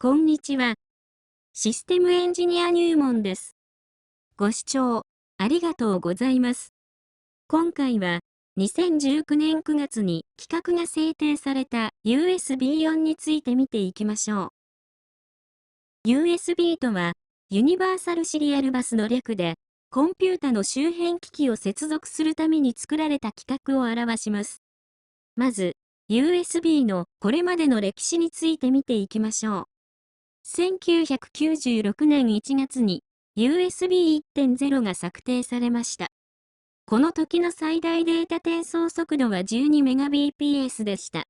こんにちは。システムエンジニア入門です。ご視聴ありがとうございます。今回は2019年9月に規格が制定された USB4 について見ていきましょう。USB とはユニバーサルシリアルバスの略で、コンピュータの周辺機器を接続するために作られた規格を表します。まず、USB のこれまでの歴史について見ていきましょう。1996年1月に USB1.0 が策定されました。この時の最大データ転送速度は 12Mbps でした。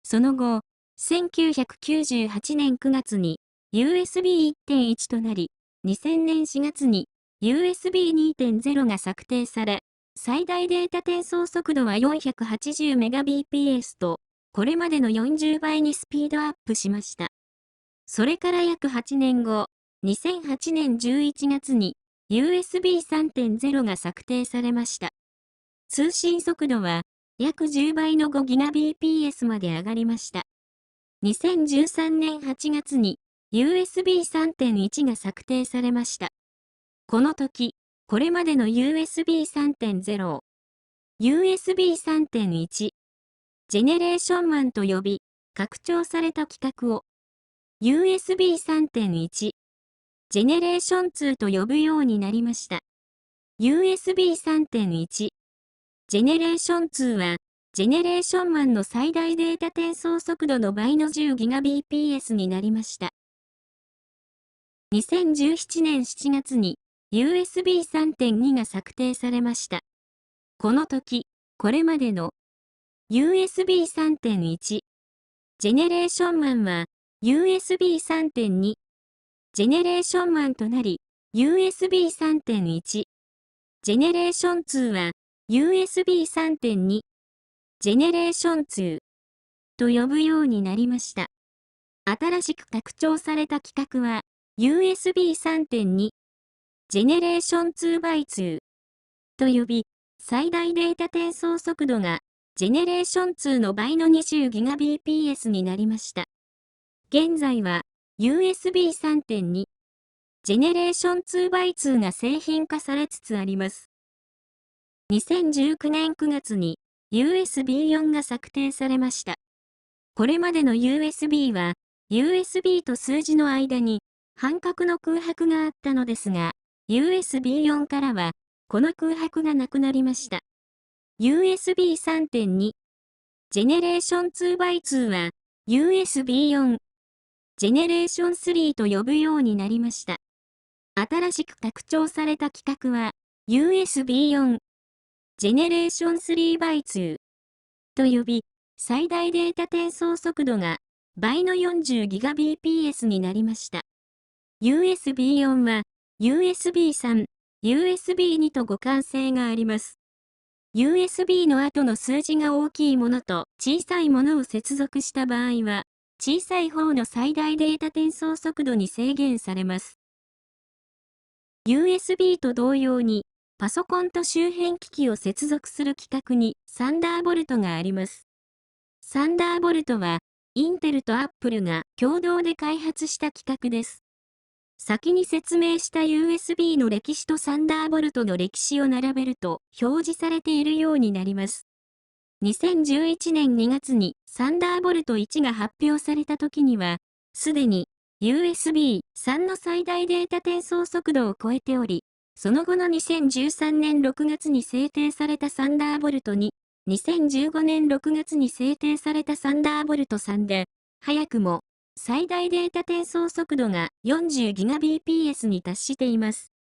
その後、1998年9月に USB1.1 となり、2000年4月に USB2.0 が策定され、最大データ転送速度は 480Mbps と、これまでの40倍にスピードアップしました。それから約8年後、2008年11月に USB3.0 が策定されました。通信速度は約10倍の 5Gbps まで上がりました。2013年8月に USB3.1 が策定されました。この時、これまでの USB3.0、USB3.1、ジェネレーション1と呼び、拡張された規格をUSB3.1、ジェネレーション2と呼ぶようになりました。USB3.1、ジェネレーション2は、ジェネレーション1の最大データ転送速度の倍の 10Gbps になりました。2017年7月に USB3.2 が策定されました。この時、これまでの USB3.1、ジェネレーション1は、USB3.2、ジェネレーション1となり、USB3.1、ジェネレーション2は、USB3.2、ジェネレーション2と呼ぶようになりました。新しく拡張された規格は、USB3.2、ジェネレーション 2x2 と呼び、最大データ転送速度が、ジェネレーション2の倍の 20Gbps になりました。現在は USB3.2、ジェネレーション 2x2 が製品化されつつあります。2019年9月に USB4 が策定されました。これまでの USB は USB と数字の間に半角の空白があったのですが、USB4 からはこの空白がなくなりました。USB3.2、ジェネレーション 2x2 は USB4、ジェネレーション3と呼ぶようになりました。新しく拡張された規格は USB4、ジェネレーション 3x2 と呼び、最大データ転送速度が倍の 40Gbps になりました。USB4 は USB3、USB2 と互換性があります。USB の後の数字が大きいものと小さいものを接続した場合は、小さい方の最大データ転送速度に制限されます。USB と同様に、パソコンと周辺機器を接続する規格にサンダーボルトがあります。サンダーボルトは、インテルとアップルが共同で開発した規格です。先に説明した USB の歴史とサンダーボルトの歴史を並べると表示されているようになります。2011年2月にサンダーボルト1が発表された時には、すでに USB3 の最大データ転送速度を超えており、その後の2013年6月に制定されたサンダーボルト2、2015年6月に制定されたサンダーボルト3で、早くも最大データ転送速度が 40Gbps に達しています。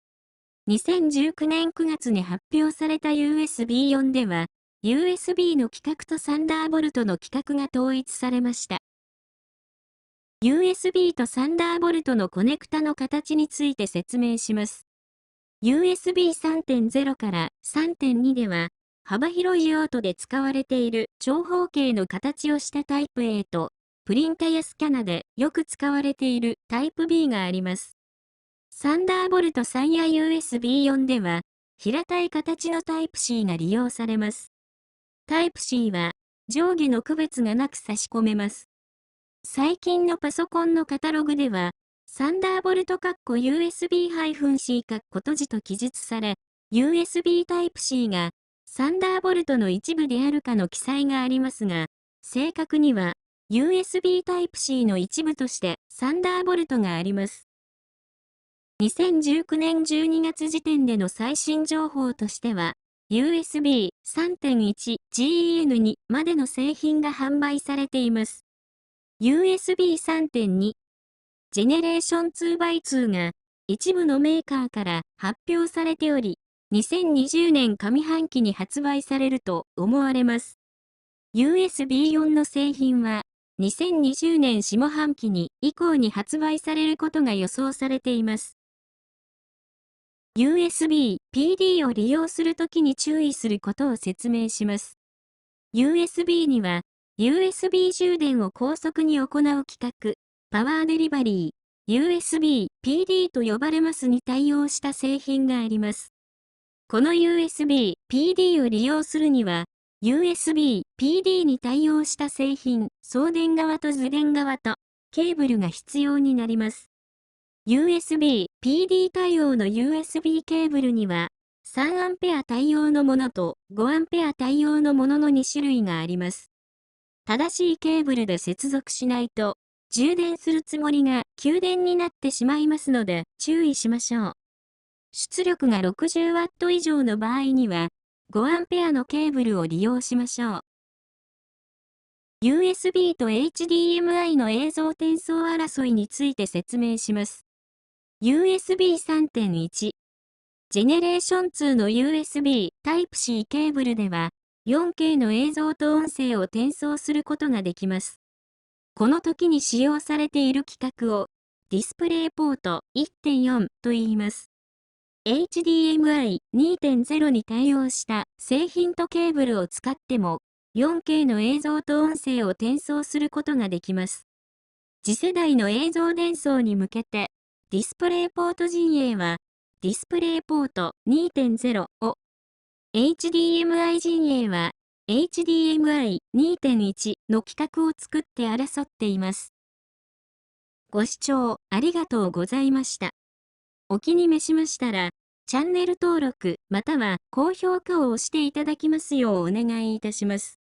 2019年9月に発表された USB4 では、USB の規格とサンダーボルトの規格が統一されました。USB とサンダーボルトのコネクタの形について説明します。USB 3.0 から3.2 では、幅広い用途で使われている長方形の形をしたタイプ A と、プリンタやスキャナでよく使われているタイプ B があります。サンダーボルト3や USB4 では、平たい形のタイプ C が利用されます。タイプ C は上下の区別がなく差し込めます。最近のパソコンのカタログでは、サンダーボルト USB-C 閉じと記述され、USB Type-C がサンダーボルトの一部であるかの記載がありますが、正確には USB Type-C の一部としてサンダーボルトがあります。2019年12月時点での最新情報としては、USB 3.1 GEN2 までの製品が販売されています。USB 3.2 ジェネレーション 2x2 が一部のメーカーから発表されており、2020年上半期に発売されると思われます。USB4 の製品は2020年下半期に以降に発売されることが予想されています。USB PD を利用するときに注意することを説明します。USB には USB 充電を高速に行う規格、パワーデリバリー、USB PD と呼ばれますに対応した製品があります。この USB PD を利用するには、USB PD に対応した製品、送電側と受電側とケーブルが必要になります。USB PD 対応の USB ケーブルには、3A 対応のものと 5A 対応のものの2種類があります。正しいケーブルで接続しないと、充電するつもりが給電になってしまいますので注意しましょう。出力が 60W 以上の場合には、5A のケーブルを利用しましょう。USB と HDMI の映像転送争いについて説明します。USB 3.1 ジェネレーション2の USB Type-C ケーブルでは、4K の映像と音声を転送することができます。この時に使用されている規格を、ディスプレイポート 1.4 と言います。HDMI 2.0 に対応した製品とケーブルを使っても、4K の映像と音声を転送することができます。次世代の映像伝送に向けて、ディスプレイポート陣営は、ディスプレイポート 2.0 を、HDMI 陣営は、HDMI 2.1 の規格を作って争っています。ご視聴ありがとうございました。お気に召しましたら、チャンネル登録または高評価を押していただきますようお願いいたします。